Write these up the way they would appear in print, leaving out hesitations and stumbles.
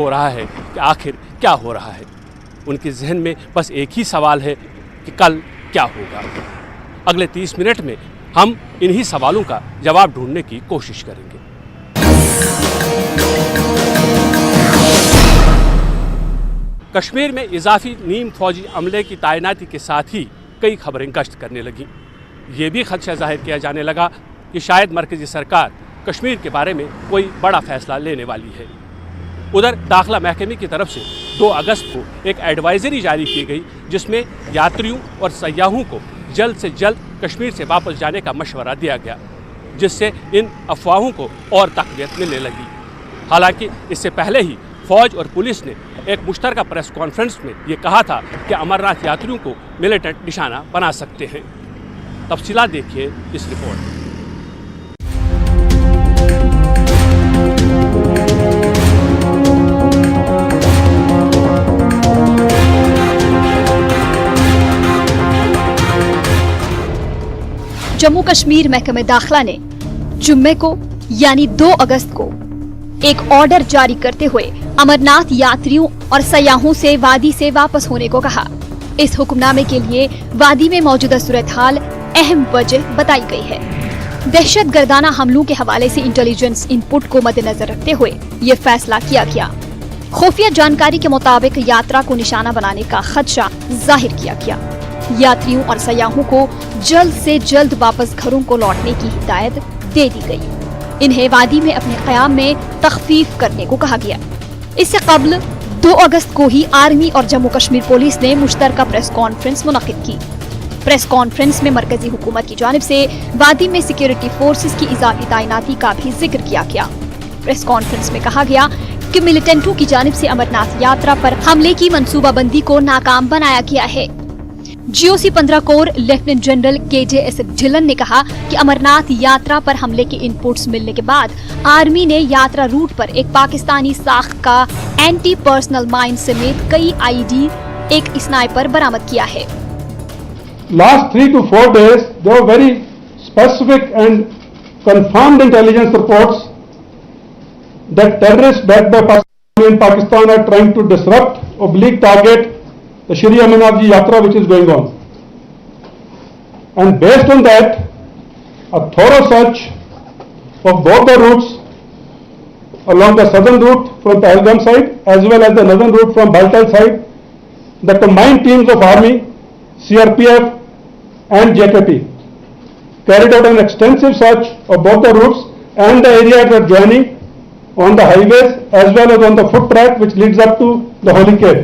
हो रहा है कि आखिर क्या हो रहा है। उनके जहन में बस एक ही सवाल है कि कल क्या होगा। अगले 30 मिनट में हम इन्हीं सवालों का जवाब ढूंढने की कोशिश करेंगे। कश्मीर में इजाफी नीम फौजी अमले की तैनाती के साथ ही कई खबरें गश्त करने लगीं। ये भी खदशा जाहिर किया जाने लगा कि शायद मरकजी सरकार कश्मीर के बारे में कोई बड़ा फैसला लेने वाली है। उधर दाखिला महकमे की तरफ से 2 अगस्त को एक एडवाइजरी जारी की गई, जिसमें यात्रियों और सयाहों को जल्द से जल्द कश्मीर से वापस जाने का मशवरा दिया गया, जिससे इन अफवाहों को और तक़वियत मिलने लगी। हालांकि इससे पहले ही फौज और पुलिस ने एक मुश्तरका प्रेस कॉन्फ्रेंस में ये कहा था कि अमरनाथ यात्रियों को मिलिटेंट निशाना बना सकते हैं। तफसीलात देखिए इस रिपोर्ट में। जम्मू कश्मीर महकमे दाखिला ने जुम्मे को यानी 2 अगस्त को एक ऑर्डर जारी करते हुए अमरनाथ यात्रियों और सयाहों से वादी से वापस होने को कहा। इस हुक्मनामे के लिए वादी में मौजूदा सूरत हाल अहम वजह बताई गई है। दहशत गर्दाना हमलों के हवाले से इंटेलिजेंस इनपुट को मद्देनजर रखते हुए ये फैसला किया गया। खुफिया जानकारी के मुताबिक यात्रा को निशाना बनाने का खदशा जाहिर किया गया। यात्रियों और सयाहों को जल्द से जल्द वापस घरों को लौटने की हिदायत दे दी गई। इन्हें वादी में अपने क़याम में तखफीफ करने को कहा गया। इससे कबल 2 अगस्त को ही आर्मी और जम्मू कश्मीर पुलिस ने मुश्तरका प्रेस कॉन्फ्रेंस मुनक़िद की। प्रेस कॉन्फ्रेंस में मरकजी हुकूमत की जानिब से वादी में सिक्योरिटी फोर्सेस की इजाफी तैनाती का भी जिक्र किया गया। प्रेस कॉन्फ्रेंस में कहा गया कि मिलिटेंटों की जानिब से अमरनाथ यात्रा पर हमले की मंसूबाबंदी को नाकाम बनाया गया है। GOC 15 core lieutenant general KJS Dhillon ने कहा कि अमरनाथ यात्रा पर हमले के इनपुट्स मिलने के बाद आर्मी ने यात्रा रूट पर एक पाकिस्तानी साख का एंटी पर्सनल माइन समेत कई IED, एक स्नाइपर बरामद किया है। Last 3 to 4 days, there were very specific and confirmed intelligence reports that terrorists backed by Pakistan are trying to disrupt, target the Shri Amarnath Ji Yatra which is going on. And based on that, a thorough search of both the routes along the southern route from Pahalgam side as well as the northern route from Baltal side, the combined teams of Army, CRPF and JKP carried out an extensive search of both the routes and the areas adjoining on the highways as well as on the foot track which leads up to the Holy Cave.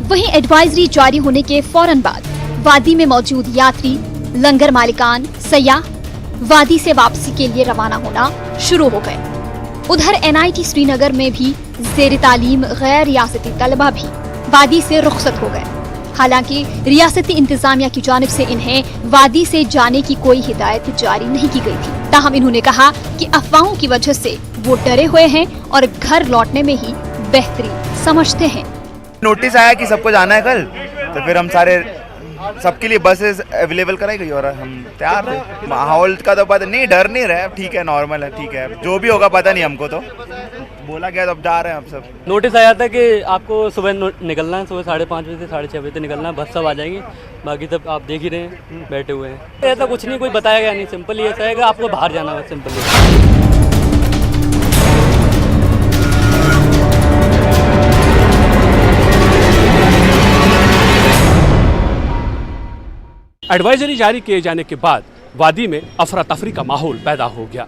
वहीं advisory जारी होने के फौरन बाद वादी में मौजूद यात्री, लंगर मालिकान, सयाह वादी से वापसी के लिए रवाना होना शुरू हो गए। उधर NIT श्रीनगर में भी ज़ेर तालीम गैर रियासती तलबा भी वादी से रुखसत हो गए। हालांकि रियासती इंतजामिया की जानिब से इन्हें वादी से जाने की कोई हिदायत जारी नहीं की गई थी। ताहम इन्होंने कहा कि अफवाहों की वजह से वो डरे हुए हैं और घर लौटने में ही बेहतरी समझते हैं। नोटिस आया कि सबको जाना है कल, तो फिर हम सारे सबके लिए बसेस अवेलेबल कराई गई और हम तैयार थे। माहौल का तो पता नहीं, डर नहीं रहा, ठीक है, नॉर्मल है, ठीक है, जो भी होगा पता नहीं हमको, तो बोला गया तो अब जा रहे हैं हम सब। नोटिस आया था कि आपको सुबह निकलना है, सुबह 5:30 बजे से 6:30 बजे तक निकलना है, बस सब आ जाएंगी, बाकी सब आप देख ही रहे हैं बैठे हुए हैं। ऐसा कुछ नहीं, कोई बताया गया नहीं, सिंपल ही ऐसा है कि आपको बाहर जाना है, सिंपल ही। एडवाइजरी जारी किए जाने के बाद वादी में अफरा तफरी का माहौल पैदा हो गया।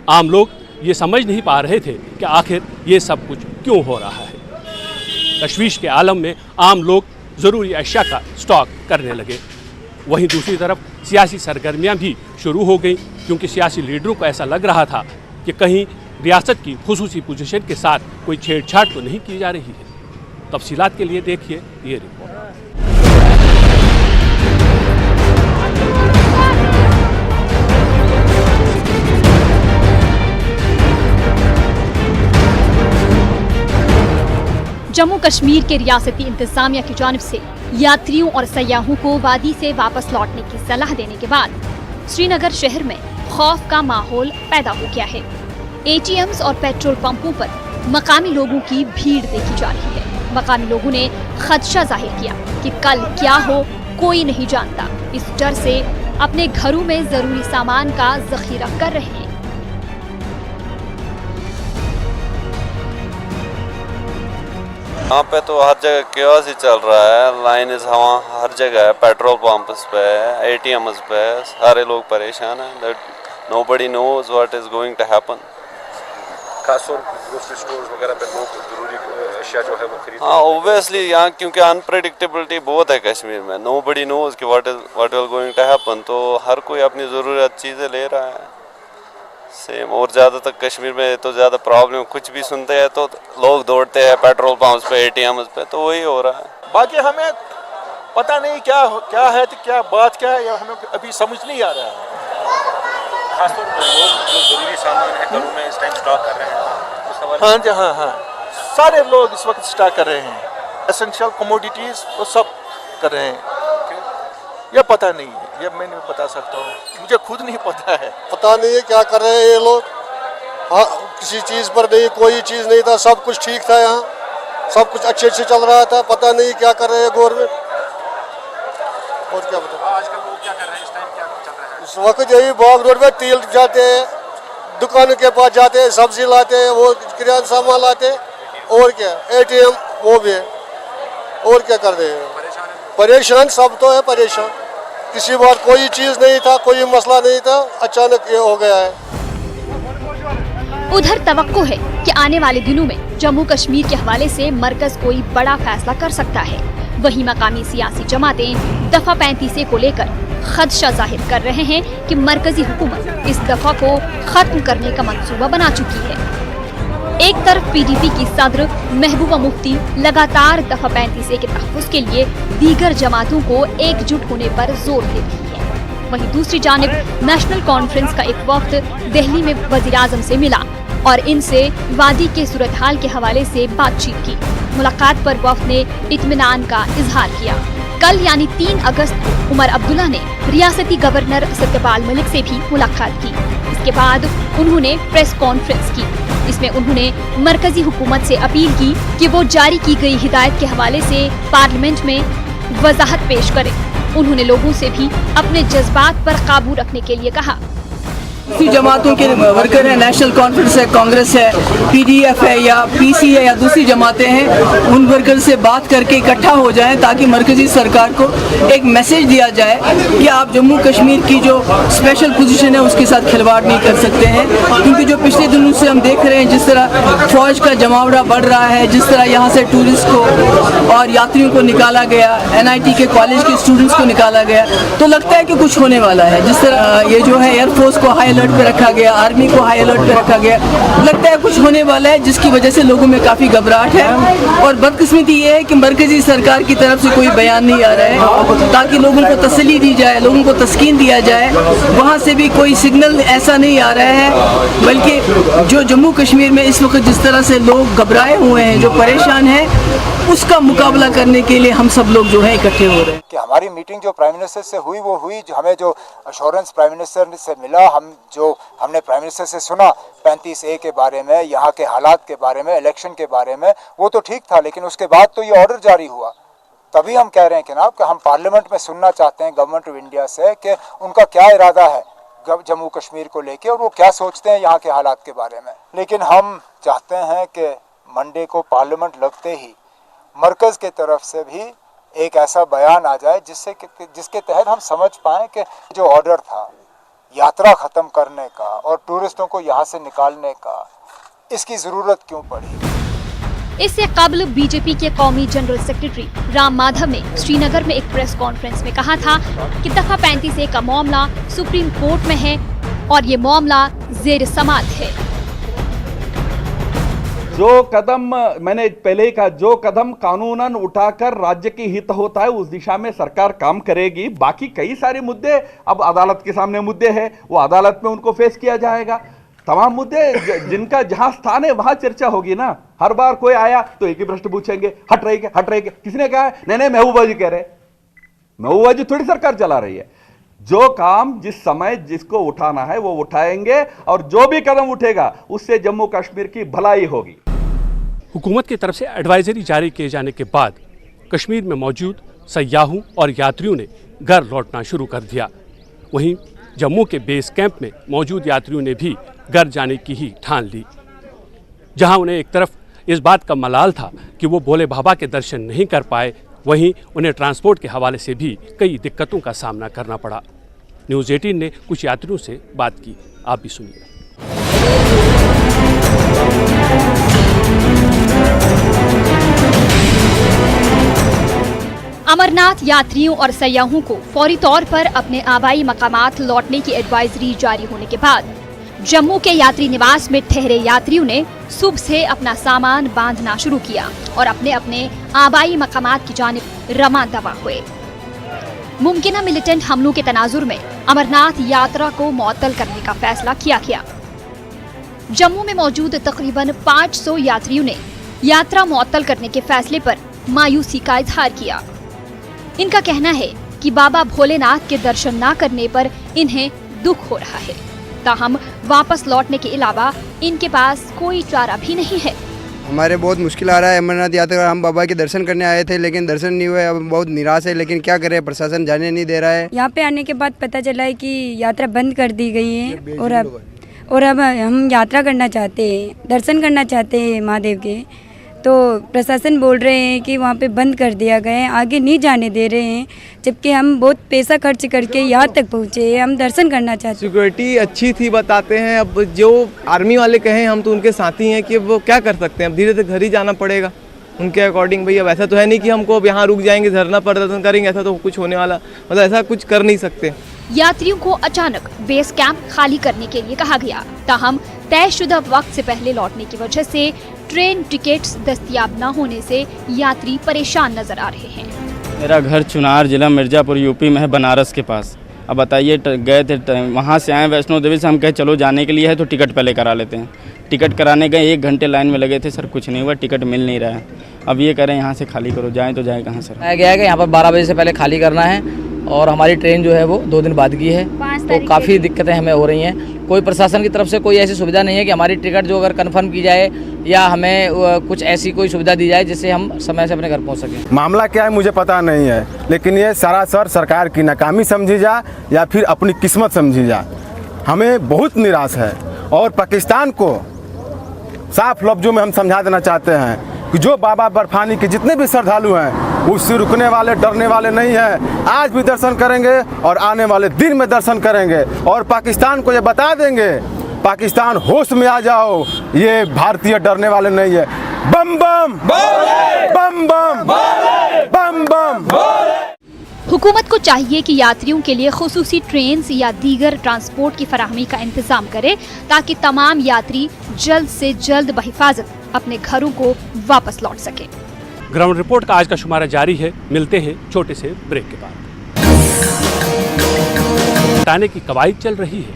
आम लोग ये समझ नहीं पा रहे थे कि आखिर ये सब कुछ क्यों हो रहा है। तशवीश के आलम में आम लोग ज़रूरी अशिया का स्टॉक करने लगे। वहीं दूसरी तरफ सियासी सरगर्मियां भी शुरू हो गईं, क्योंकि सियासी लीडरों को ऐसा लग रहा था कि कहीं रियासत की खुसूसी पोजीशन के साथ कोई छेड़छाड़ तो नहीं की जा रही है। तफसीलात के लिए देखिए ये रिपोर्ट। जम्मू कश्मीर के रियासती इंतजामिया की जानिब से यात्रियों और सयाहों को वादी से वापस लौटने की सलाह देने के बाद श्रीनगर शहर में खौफ का माहौल पैदा हो गया है। ATMs और पेट्रोल पंपों पर मकामी लोगों की भीड़ देखी जा रही है। मकामी लोगों ने खदशा जाहिर किया कि कल क्या हो कोई नहीं जानता। इस डर से अपने घरों में जरूरी सामान का जखीरा कर रहे हैं। यहाँ पे तो हर जगह केओस ही चल रहा है। लाइन हर जगह है, पेट्रोल पंप्स पे है, ATMs पे है, सारे लोग परेशान हैं। That nobody knows what is going to happen. खासतौर ग्रोसरी स्टोर्स वगैरह पे लोग जरूरी अशिया जो है वो खरीद। हाँ, ऑब्वियसली यहाँ क्योंकि अनप्रेडिक्टेबिलिटी बहुत है कश्मीर में। नोबडी नोज कि what will going to happen. तो हर कोई अपनी ज़रूरत चीज़ें ले रहा है सेम। और ज़्यादातर कश्मीर में तो ज़्यादा प्रॉब्लम, कुछ भी सुनते हैं तो लोग दौड़ते हैं पेट्रोल पंप्स पे, ATMs पे, तो वही हो रहा है। बाकी हमें पता नहीं क्या है तो क्या बात क्या है, हमें अभी समझ नहीं आ रहा है। खासतौर पर लोग जो जरूरी सामान है घरों में इस टाइम स्टॉक कर रहे हैं। हाँ जी, हाँ सारे लोग इस वक्त स्टॉक कर रहे हैं। एसेंशियल कमोडिटीज वो सब कर रहे हैं। ये पता नहीं है, ये मैं नहीं बता सकता हूँ, मुझे खुद नहीं पता है। पता नहीं है क्या कर रहे हैं ये लोग। हाँ, किसी चीज़ पर नहीं, कोई चीज़ नहीं था, सब कुछ ठीक था यहाँ, सब कुछ अच्छे से चल रहा था। पता नहीं क्या कर रहे हैं गवर्नमेंट। और क्या बताओ आजकल लोग क्या कर रहे हैं, इस टाइम क्या चल रहा है? इस वक्त यही बाग रोड में तेल जाते हैं, दुकान के पास जाते हैं, सब्जी लाते हैं, वो किराना सामान लाते हैं, और क्या ATM वो भी है। और क्या कर रहे हैं? परेशान सब तो है परेशान। किसी बार कोई चीज़ नहीं था, कोई मसला नहीं था, अचानक ये हो गया है। उधर तवक्को है कि आने वाले दिनों में जम्मू कश्मीर के हवाले से मरकज कोई बड़ा फैसला कर सकता है। वहीं मकामी सियासी जमातें दफा 35 को लेकर खदशा जाहिर कर रहे हैं कि मरकजी हुकूमत इस दफा को खत्म करने का मंसूबा बना चुकी है। एक तरफ PDP की सदर महबूबा मुफ्ती लगातार दफा 35 के तहफ़्फ़ुज़ के लिए दीगर जमातों को एकजुट होने पर जोर दे रही है। वहीं दूसरी जानिब नेशनल कॉन्फ्रेंस का एक वक्त दिल्ली में वज़ीर-ए-आज़म से मिला और इनसे वादी के सूरत हाल के हवाले से बातचीत की। मुलाकात पर वफ्द ने इत्मीनान का इजहार किया। कल यानी 3 अगस्त को उमर अब्दुल्ला ने रियासती गवर्नर सत्यपाल मलिक से भी मुलाकात की। इसके बाद उन्होंने प्रेस कॉन्फ्रेंस की। इसमें उन्होंने मरकजी हुकूमत से अपील की कि वो जारी की गई हिदायत के हवाले से पार्लियामेंट में वजाहत पेश करें। उन्होंने लोगों से भी अपने जज्बात पर काबू रखने के लिए कहा। दूसरी जमातों के वर्कर हैं, नेशनल कॉन्फ्रेंस है, कांग्रेस है, PDF है या PC है या दूसरी जमातें हैं, उन वर्कर से बात करके इकट्ठा हो जाएं ताकि मरकजी सरकार को एक मैसेज दिया जाए कि आप जम्मू कश्मीर की जो स्पेशल पोजीशन है उसके साथ खिलवाड़ नहीं कर सकते हैं। क्योंकि जो पिछले दिनों से हम देख रहे हैं जिस तरह फौज का जमावड़ा बढ़ रहा है, जिस तरह यहाँ से टूरिस्ट को और यात्रियों को निकाला गया, NIT के कॉलेज के स्टूडेंट्स को निकाला गया, तो लगता है कि कुछ होने वाला है। जिस तरह ये जो है एयरफोर्स को हाई अलर्ट पे रखा गया, आर्मी को हाई अलर्ट पे रखा गया, लगता है कुछ होने वाला है, जिसकी वजह से लोगों में काफ़ी घबराहट है। और बदकिस्मती ये है कि मरकजी सरकार की तरफ से कोई बयान नहीं आ रहा है ताकि लोगों को तसल्ली दी जाए, लोगों को तस्कीन दिया जाए। वहाँ से भी कोई सिग्नल ऐसा नहीं आ रहा है, बल्कि जो जम्मू कश्मीर में इस वक्त जिस तरह से लोग घबराए हुए हैं, जो परेशान हैं, उसका मुकाबला करने के लिए हम सब लोग जो है इकट्ठे हो रहे हैं। कि हमारी मीटिंग जो प्राइम मिनिस्टर से हुई वो हुई, जो हमें जो अश्योरेंस प्राइम मिनिस्टर से मिला, हमने प्राइम मिनिस्टर से सुना 35A के बारे में, यहाँ के हालात के बारे में, इलेक्शन के बारे में, वो तो ठीक था। लेकिन उसके बाद तो ये ऑर्डर जारी हुआ, तभी हम कह रहे हैं कि जनाब कि हम पार्लियामेंट में सुनना चाहते हैं गवर्नमेंट ऑफ इंडिया से कि उनका क्या इरादा है जम्मू कश्मीर को लेके और वो क्या सोचते हैं यहाँ के हालात के बारे में। लेकिन हम चाहते हैं कि मंडे को पार्लियामेंट लगते ही मरकज़ के तरफ से भी एक ऐसा बयान आ जाए जिसके तहत हम समझ पाएँ कि जो ऑर्डर था यात्रा ख़त्म करने का और टूरिस्टों को यहाँ से निकालने का, इसकी ज़रूरत क्यों पड़ी। इससे कबल बीजेपी के कौमी जनरल सेक्रेटरी राम माधव ने श्रीनगर में एक प्रेस कॉन्फ्रेंस में कहा था कि दफा 35A का मामला सुप्रीम कोर्ट में है और ये मामला ज़ेर समाअत है। जो कदम मैंने पहले ही कहा, जो कदम कानूनन उठाकर राज्य की हित होता है उस दिशा में सरकार काम करेगी। बाकी कई सारे मुद्दे अब अदालत के सामने मुद्दे हैं, वो अदालत में उनको फेस किया जाएगा। तमाम मुद्दे जिनका जहां स्थान है वहां चर्चा होगी ना। हर बार कोई आया तो एक ही प्रश्न पूछेंगे, हट रहे के किसने कहा है? नहीं महबूबा जी कह रहे, महबूबा जी थोड़ी सरकार चला रही है। जो काम जिस समय जिसको उठाना है वो उठाएंगे और जो भी कदम उठेगा उससे जम्मू कश्मीर की भलाई होगी। हुकूमत की तरफ से एडवाइजरी जारी किए जाने के बाद कश्मीर में मौजूद सयाहों और यात्रियों ने घर लौटना शुरू कर दिया। वहीं जम्मू के बेस कैंप में मौजूद यात्रियों ने भी घर जाने की ही ठान ली, जहां उन्हें एक तरफ इस बात का मलाल था कि वो भोले बाबा के दर्शन नहीं कर पाए, वहीं उन्हें ट्रांसपोर्ट के हवाले से भी कई दिक्कतों का सामना करना पड़ा। न्यूज़ 18 ने कुछ यात्रियों से बात की, आप भी सुनिए। अमरनाथ यात्रियों और सयाहों को फौरी तौर पर अपने आबाई मकामात लौटने की एडवाइजरी जारी होने के बाद जम्मू के यात्री निवास में ठहरे यात्रियों ने सुबह से अपना सामान बांधना शुरू किया और अपने अपने आबाई मकामात की जानिब रमा दवा हुए। मुमकिन मिलिटेंट हमलों के तनाजुर में अमरनाथ यात्रा को मुअत्तल करने का फैसला किया गया। जम्मू में मौजूद तकरीबन 500 यात्रियों ने यात्रा मुअत्तल करने के फैसले पर मायूसी का इजहार किया। इनका कहना है कि बाबा भोलेनाथ के दर्शन न करने पर इन्हें दुख हो रहा है, ताहम वापस लौटने के अलावा इनके पास कोई चारा भी नहीं है। हमारे बहुत मुश्किल आ रहा है अमरनाथ यात्रा। हम बाबा के दर्शन करने आए थे लेकिन दर्शन नहीं हुए। अब बहुत निराश है, लेकिन क्या करें, प्रशासन जाने नहीं दे रहा है। यहाँ पे आने के बाद पता चला है कि यात्रा बंद कर दी गई है और अब हम यात्रा करना चाहते हैं, दर्शन करना चाहते हैं महादेव के, तो प्रशासन बोल रहे हैं कि वहाँ पे बंद कर दिया गया है, आगे नहीं जाने दे रहे हैं, जबकि हम बहुत पैसा खर्च करके यहाँ तक पहुँचे हैं, हम दर्शन करना चाहते हैं। सिक्योरिटी अच्छी थी बताते हैं, अब जो आर्मी वाले कहें हम तो उनके साथी हैं कि अब वो क्या कर सकते हैं, अब धीरे धीरे घर ही जाना पड़ेगा उनके अकॉर्डिंग। भैया वैसा तो है नहीं कि हमको अब यहाँ रुक जाएंगे, धरना प्रदर्शन करेंगे, ऐसा तो कुछ होने वाला, मतलब ऐसा कुछ कर नहीं सकते। यात्रियों को अचानक बेस कैंप खाली करने के लिए कहा गया, ताहम तयशुदा वक्त से पहले लौटने की वजह से ट्रेन टिकट्स दस्तयाब न होने से यात्री परेशान नजर आ रहे हैं। मेरा घर चुनार जिला मिर्जापुर यूपी में है, बनारस के पास। अब बताइए, गए थे वहाँ से आए वैष्णो देवी से, हम कहे चलो जाने के लिए है तो टिकट पहले करा लेते हैं। टिकट कराने गए, 1 घंटे लाइन में लगे थे सर, कुछ नहीं हुआ, टिकट मिल नहीं रहा है। अब ये कह रहे हैं यहाँ से खाली करो, जाएँ तो जाएँ कहाँ सर। गया है कि यहाँ पर 12 बजे से पहले खाली करना है और हमारी ट्रेन जो है वो 2 दिन बाद की है, तो काफ़ी दिक्कतें हमें हो रही हैं। कोई प्रशासन की तरफ से कोई ऐसी सुविधा नहीं है कि हमारी टिकट जो अगर कंफर्म की जाए या हमें कुछ ऐसी कोई सुविधा दी जाए जिससे हम समय से अपने घर पहुंच सकें। मामला क्या है मुझे पता नहीं है, लेकिन ये सरासर सरकार की नाकामी समझी जा या फिर अपनी किस्मत समझी जा, हमें बहुत निराश है। और पाकिस्तान को साफ लफ्जों में हम समझा देना चाहते हैं कि जो बाबा बर्फानी के जितने भी श्रद्धालु हैं उससे रुकने वाले, डरने वाले नहीं हैं। आज भी दर्शन करेंगे और आने वाले दिन में दर्शन करेंगे और पाकिस्तान को ये बता देंगे, पाकिस्तान होश में आ जाओ, ये भारतीय डरने वाले नहीं है। बम बम बम बम बम बम। हुकूमत को चाहिए कि यात्रियों के लिए खुसूसी ट्रेन या दीगर ट्रांसपोर्ट की फराहमी का इंतजाम करे, ताकि तमाम यात्री जल्द से जल्द बहिफाजत अपने घरों को वापस लौट सके। ग्राउंड रिपोर्ट का आज का शुमारा जारी है, मिलते हैं छोटे से ब्रेक के बाद। हटाने की कवायद चल रही है।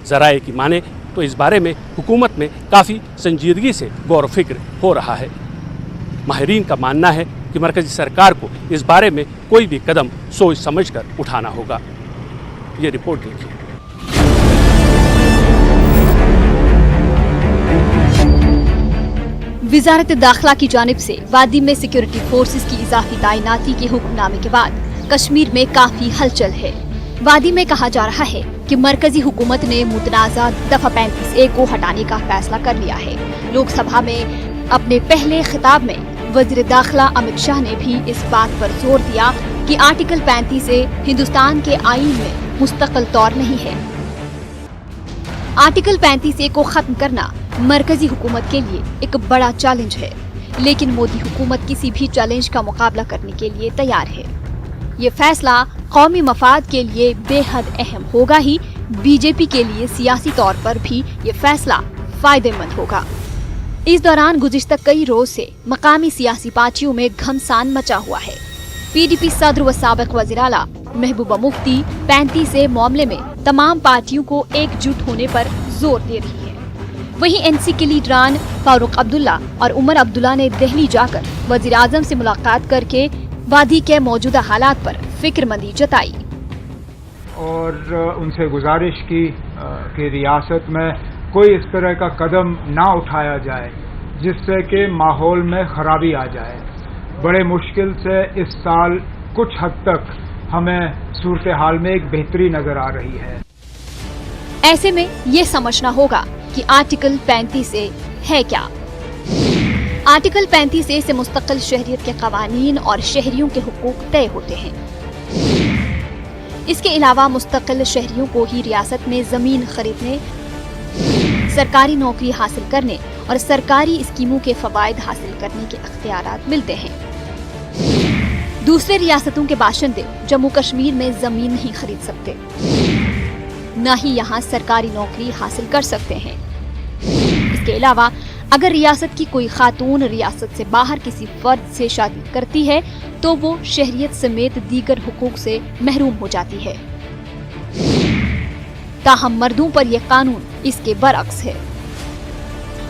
ज़राए की माने तो इस बारे में हुकूमत में काफ़ी संजीदगी से गौर व फिक्र हो रहा है। माहिरीन का मानना है कि मरकज़ी सरकार को इस बारे में कोई भी कदम सोच समझकर उठाना होगा। ये रिपोर्ट देखिए। वजारत दाखिला की जानिब से वादी में सिक्योरिटी फोर्सेस की इजाफी तैनाती के हुक्मनामे के बाद कश्मीर में काफी हलचल है। वादी में कहा जा रहा है कि मरकजी हुकूमत ने मुतनाज़ा दफा 35A को हटाने का फैसला कर लिया है। लोकसभा में अपने पहले खिताब में वज़ीर दाखिला अमित शाह ने भी इस बात पर जोर दिया कि आर्टिकल 35A हिंदुस्तान के आईन में मुस्तकिल तौर नहीं है। आर्टिकल 35A को खत्म करना मरकजी हुकूमत के लिए एक बड़ा चैलेंज है, लेकिन मोदी हुकूमत किसी भी चैलेंज का मुकाबला करने के लिए तैयार है। ये फैसला कौमी मफाद के लिए बेहद अहम होगा ही, बीजेपी के लिए सियासी तौर पर भी ये फैसला फायदेमंद होगा। इस दौरान गुज़िश्ता कई रोज से मकामी सियासी पार्टियों में घमसान मचा हुआ है। PDP सदर व साबिक वज़ीर आला महबूबा मुफ्ती 35A मामले में तमाम पार्टियों को एकजुट होने पर जोर दे रही है। वहीं NC के लीडरान फारूक अब्दुल्ला और उमर अब्दुल्ला ने दिल्ली जाकर वज़ीर आज़म से मुलाकात करके वादी के मौजूदा हालात पर फिक्रमंदी जताई और उनसे गुजारिश की कि रियासत में कोई इस तरह का कदम ना उठाया जाए जिससे कि माहौल में खराबी आ जाए। बड़े मुश्किल से इस साल कुछ हद तक हमें सूरत हाल में एक बेहतरी नजर आ रही है। ऐसे में ये समझना होगा कि आर्टिकल 35A है क्या। आर्टिकल 35A से मुस्तकिल शहरियत के कवानीन और शहरियों के हुकूक तय होते हैं। इसके अलावा मुस्तकिल शहरियों को ही रियासत में जमीन खरीदने, सरकारी नौकरी हासिल करने और सरकारी स्कीमों के फवायद हासिल करने के अख्तियारात मिलते हैं। दूसरे रियासतों के बाशिंदे जम्मू कश्मीर में जमीन नहीं खरीद सकते, न ही यहाँ सरकारी नौकरी हासिल कर सकते हैं। इसके अलावा अगर रियासत की कोई खातून रियासत से बाहर किसी फर्द से शादी करती है तो वो शहरियत समेत दीगर हुकूक से महरूम हो जाती है। ताहम मर्दों पर यह कानून इसके बरअक्स है।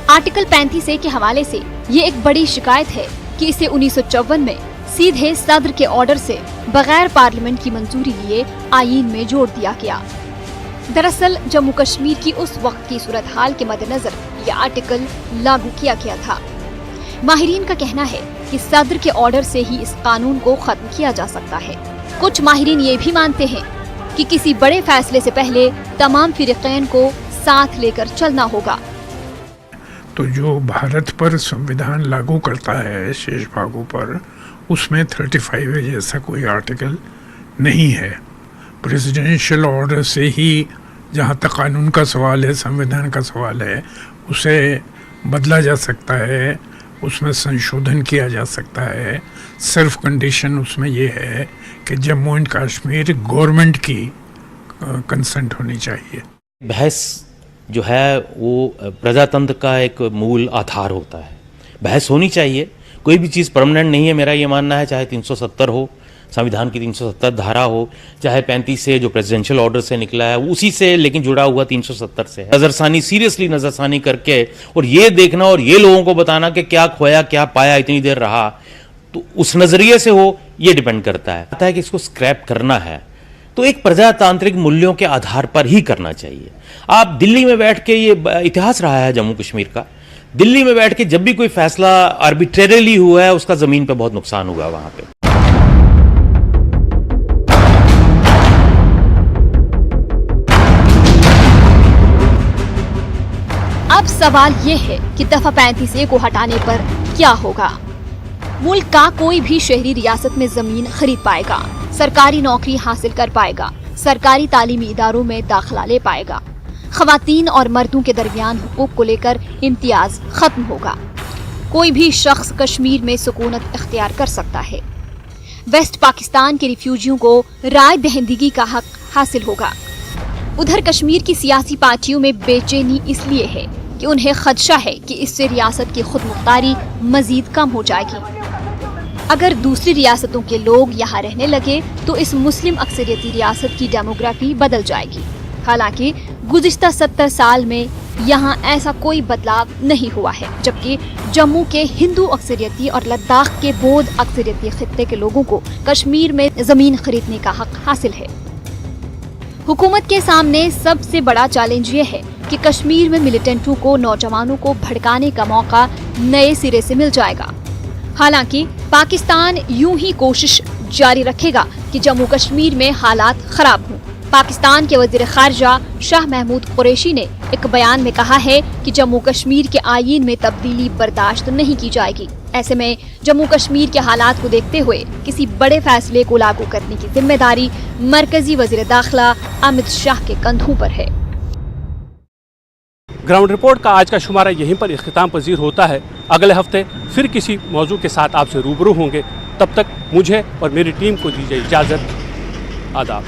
आर्टिकल 35A के हवाले से ये एक बड़ी शिकायत है कि इसे 1954 में सीधे सदर के ऑर्डर से बगैर पार्लियामेंट की मंजूरी लिए आईन में जोड़ दिया गया। दरअसल जम्मू कश्मीर की उस वक्त की सूरत हाल के मद्देनजर यह आर्टिकल लागू किया गया था। माहिरीन का कहना है कि सदर के ऑर्डर से ही इस कानून को खत्म किया जा सकता है। कुछ माहिरीन ये भी मानते हैं कि किसी बड़े फैसले से पहले तमाम फिरीक़ैन को साथ लेकर चलना होगा। तो जो भारत पर संविधान लागू करता है शेष भागों पर, उसमें 35A जैसा कोई आर्टिकल नहीं है। प्रेसिडेंशियल ऑर्डर से ही जहाँ तक कानून का सवाल है, संविधान का सवाल है, उसे बदला जा सकता है, उसमें संशोधन किया जा सकता है। सिर्फ कंडीशन उसमें ये है कि जम्मू एंड कश्मीर गवर्नमेंट की कंसेंट होनी चाहिए। बहस जो है वो प्रजातंत्र का एक मूल आधार होता है। बहस होनी चाहिए, कोई भी चीज़ परमानेंट नहीं है, मेरा ये मानना है। चाहे 370 हो, संविधान की 370 धारा हो, चाहे 35A जो प्रेसिडेंशियल ऑर्डर से निकला है उसी से लेकिन जुड़ा हुआ 370 से है। नज़रसानी, सीरियसली नज़रसानी करके और ये देखना और ये लोगों को बताना कि क्या खोया क्या पाया, इतनी देर रहा, तो उस नज़रिए से हो, ये डिपेंड करता है कि इसको स्क्रैप करना है तो एक प्रजातांत्रिक मूल्यों के आधार पर ही करना चाहिए। आप दिल्ली में बैठ के, ये इतिहास रहा है जम्मू कश्मीर का, दिल्ली में बैठ के जब भी कोई फैसला आर्बिट्रेरली हुआ है उसका जमीन पे बहुत नुकसान हुआ वहां पे। अब सवाल ये है कि दफा 35A को हटाने पर क्या होगा। मुल्क का कोई भी शहरी रियासत में जमीन खरीद पाएगा, सरकारी नौकरी हासिल कर पाएगा, सरकारी तालीमी इदारों में दाखिला ले पाएगा। खवातीन और मर्दों के दरमियान हुकूक को लेकर इम्तियाज खत्म होगा। कोई भी शख्स कश्मीर में सुकूनत इख्तियार कर सकता है। वेस्ट पाकिस्तान के रिफ्यूजियों को राय दहिंदगी का हक हासिल होगा। उधर कश्मीर की सियासी पार्टियों में बेचैनी इसलिए है कि उन्हें खदशा है कि इससे रियासत की खुदमुख्तारी मजीद कम हो जाएगी। अगर दूसरी रियासतों के लोग यहाँ रहने लगे तो इस मुस्लिम अक्सरियती रियासत की डेमोग्राफी बदल जाएगी। हालांकि गुज़िश्ता 70 साल में यहाँ ऐसा कोई बदलाव नहीं हुआ है, जबकि जम्मू के हिंदू अक्सरियती और लद्दाख के बौद्ध अक्सरियती खित्ते के लोगों को कश्मीर में जमीन खरीदने का हक हासिल है। हुकूमत के सामने सबसे बड़ा चैलेंज ये है कि कश्मीर में मिलिटेंटों को, नौजवानों को भड़काने का मौका नए सिरे से मिल जाएगा। हालांकि पाकिस्तान यूं ही कोशिश जारी रखेगा कि जम्मू कश्मीर में हालात खराब हों। पाकिस्तान के वज़ीर ख़ारजा शाह महमूद कुरैशी ने एक बयान में कहा है कि जम्मू कश्मीर के आईन में तब्दीली बर्दाश्त नहीं की जाएगी। ऐसे में जम्मू कश्मीर के हालात को देखते हुए किसी बड़े फैसले को लागू करने की जिम्मेदारी मरकजी वज़ीर दाखिला अमित शाह के कंधों पर है। ग्राउंड रिपोर्ट का आज का शुमारा यहीं पर इख्तिताम पजीर होता है। अगले हफ्ते फिर किसी मौजू के साथ आपसे रूबरू होंगे। तब तक मुझे और मेरी टीम को दीजिए इजाज़त। आदाब।